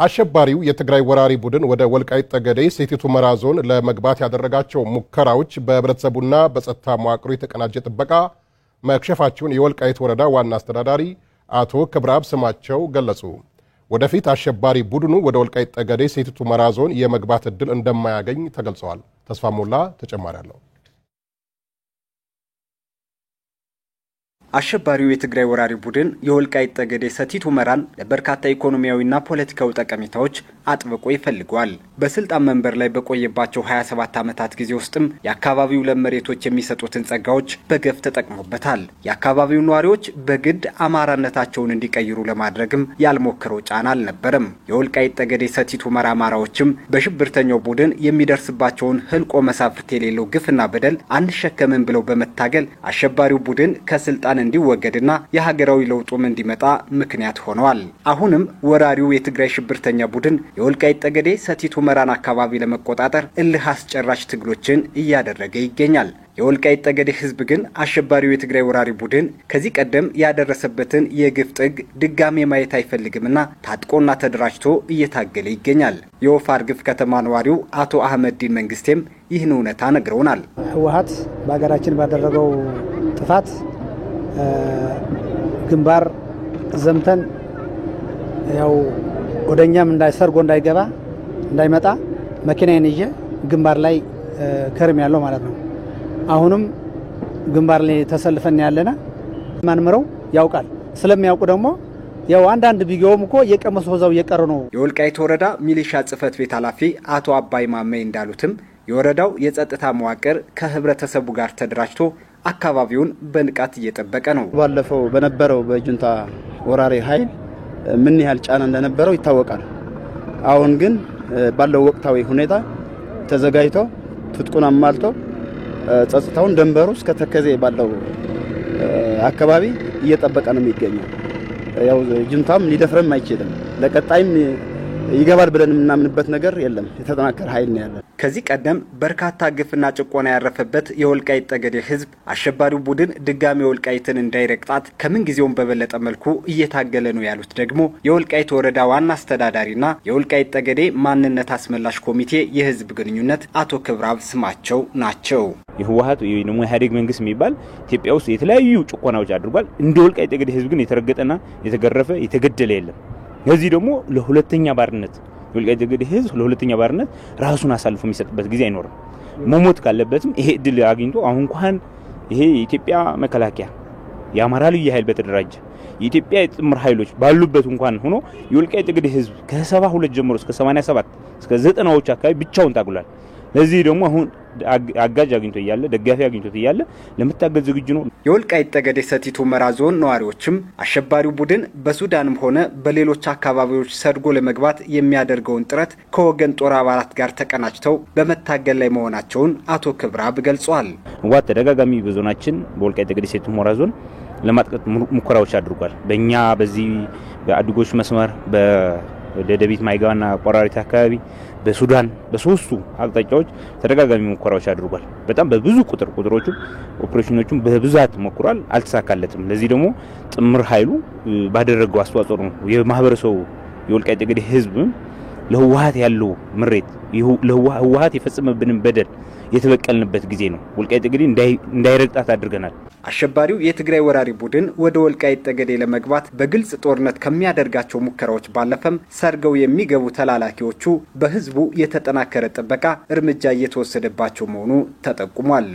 አሸባሪው የትግራይ ወራሪ ቡድን ወደ ወልቃይት ጠገዴ ሰቲት ሁመራ ዞን ለመግባት ያደረጋቸው ሙከራዎች በህብረተሰቡና በጸጥታ መዋቅሩ የተቀናጀ ጥበቃ መክሸፋቸውን የወልቃይት ወረዳ ዋና አስተዳዳሪ አቶ ክብራብ ስማቸው ገለጹ። ወደፊት አሸባሪ ቡድኑ ወደ ወልቃይት ጠገዴ ሰቲት ሁመራ ዞን የመግባት ዕድል እንደማያገኝ ተገልጿል። ተስፋ ሞላ ተጨማሪ አለው። አሸባሪው የትግራይ ወራሪ ቡድን የወልቃይት ጠገዴ ሰቲት ሁመራን ለበርካታ ኢኮኖሚያዊና ፖለቲካዊ ጠቀሜታዎች አጥብቆ ይፈልጓል። በስልጣን መንበር ላይ በቆየባቸው 27 ዓመታት ጊዜ ውስጥም የአካባቢው ለመሬቶች የሚሰጡትን ጸጋዎች በገፍ ተጠቅሞበታል። የአካባቢው ነዋሪዎች በግድ አማራነታቸውን እንዲቀይሩ ለማድረግም ያልሞከረው ጫና አልነበረም። የወልቃይት ጠገዴ ሰቲት ሁመራ አማራዎችም በሽብርተኛው ቡድን የሚደርስባቸውን ህልቆ መሳፍርት የሌለው ግፍና በደል አንሸከምን ብለው በመታገል አሸባሪው ቡድን ከስልጣን እንዲወገድና የሀገራዊ ለውጡም እንዲመጣ ምክንያት ሆነዋል። አሁንም ወራሪው የትግራይ ሽብርተኛ ቡድን የወልቃይት ጠገዴ ሰቲት ሁመራን አካባቢ ለመቆጣጠር እልህ አስጨራሽ ትግሎችን እያደረገ ይገኛል። የወልቃይት ጠገዴ ህዝብ ግን አሸባሪው የትግራይ ወራሪ ቡድን ከዚህ ቀደም ያደረሰበትን የግፍ ጥግ ድጋሜ ማየት አይፈልግምና ታጥቆና ተደራጅቶ እየታገለ ይገኛል። የወፋር ግፍ ከተማ ነዋሪው አቶ አህመድዲን መንግስቴም ይህን እውነታ ነግረውናል። ህወሓት በአገራችን ባደረገው ጥፋት ግንባር ዘምተን ያው ወደኛም እንዳይሰርጎ እንዳይገባ እንዳይመጣ መኪናዬን ይዤ ግንባር ላይ ከርም ያለው ማለት ነው። አሁንም ግንባር ላይ ተሰልፈን ያለና ማንመረው ያውቃል። ስለሚያውቁ ደግሞ ያው አንዳንድ ቢገውም እኮ የቀመሱ ሆዛው የቀረ ነው። የወልቃይት ወረዳ ሚሊሻ ጽፈት ቤት ኃላፊ አቶ አባይ ማሜ እንዳሉትም የወረዳው የጸጥታ መዋቅር ከህብረተሰቡ ጋር ተደራጅቶ አካባቢውን በንቃት እየጠበቀ ነው። ባለፈው በነበረው በጁንታ ወራሪ ኃይል ምን ያህል ጫና እንደነበረው ይታወቃል። አሁን ግን ባለው ወቅታዊ ሁኔታ ተዘጋጅቶ ትጥቁን አማልቶ ጸጥታውን ደንበሩ እስከ ተከዜ ባለው አካባቢ እየጠበቀ ነው የሚገኘው። ያው ጁንታም ሊደፍረም አይችልም። ለቀጣይም ይገባል ብለን እናምንበት ነገር የለም። የተጠናከረ ኃይል ነው ያለው። ከዚህ ቀደም በርካታ ግፍና ጭቆና ያረፈበት የወልቃይት ጠገዴ ህዝብ አሸባሪው ቡድን ድጋሜ ወልቃይትን እንዳይረግጣት ከምን ጊዜውም በበለጠ መልኩ እየታገለ ነው ያሉት ደግሞ የወልቃይት ወረዳ ዋና አስተዳዳሪና የወልቃይት ጠገዴ ማንነት አስመላሽ ኮሚቴ የህዝብ ግንኙነት አቶ ክብራብ ስማቸው ናቸው። የህወሓት የነሙ ኢህአዴግ መንግስት የሚባል ኢትዮጵያ ውስጥ የተለያዩ ጭቆናዎች አድርጓል። እንደ ወልቃይት ጠገዴ ህዝብ ግን የተረገጠና የተገረፈ የተገደለ የለም። ለዚህ ደግሞ ለሁለተኛ ባርነት የወልቃይት ጠገዴ ህዝብ ለሁለተኛ ባርነት ራሱን አሳልፎ የሚሰጥበት ጊዜ አይኖርም። መሞት ካለበትም ይሄ እድል አግኝቶ አሁን እንኳን ይሄ የኢትዮጵያ መከላከያ የአማራ ልዩ ኃይል በተደራጀ የኢትዮጵያ የጥምር ኃይሎች ባሉበት እንኳን ሆኖ የወልቃይት ጠገዴ ህዝብ ከ72 ጀምሮ እስከ 87 እስከ 90ዎች አካባቢ ብቻውን ታግሏል። ለዚህ ደግሞ አሁን አጋጅ አግኝቶ ይያለ ደጋፊ አግኝቶ ይያለ ለምታገዝ ዝግጁ ነው። የወልቃይት ጠገዴ ሰቲት ሁመራ ዞን ነዋሪዎችም አሸባሪው ቡድን በሱዳንም ሆነ በሌሎች አካባቢዎች ሰርጎ ለመግባት የሚያደርገውን ጥረት ከወገን ጦር አባላት ጋር ተቀናጅተው በመታገል ላይ መሆናቸውን አቶ ክብራብ ገልጿል። ህወሓት ተደጋጋሚ በዞናችን በወልቃይት ጠገዴ ሰቲት ሁመራ ዞን ለማጥቃት ሙከራዎች አድርጓል። በእኛ በዚህ በአድጎች መስመር በደደቢት ማይጋና ቆራሪት አካባቢ በሱዳን በሶስቱ አቅጣጫዎች ተደጋጋሚ ሙከራዎች አድርጓል። በጣም በብዙ ቁጥሮቹ ኦፕሬሽኖቹም በብዛት ሞክሯል፣ አልተሳካለትም። ለዚህ ደግሞ ጥምር ኃይሉ ባደረገው አስተዋጽኦ ነው የማህበረሰቡ የወልቃይት ጠገዴ ህዝብ ለህወሓት ያለው ምሬት ለህወሓት የፈጸመብንን በደል የተበቀልንበት ጊዜ ነው። ወልቃይት ጠገዴ እንዳይረግጣት አድርገናል። አሸባሪው የትግራይ ወራሪ ቡድን ወደ ወልቃይት ጠገዴ ለመግባት በግልጽ ጦርነት ከሚያደርጋቸው ሙከራዎች ባለፈም ሰርገው የሚገቡ ተላላኪዎቹ በህዝቡ የተጠናከረ ጥበቃ እርምጃ እየተወሰደባቸው መሆኑ ተጠቁሟል።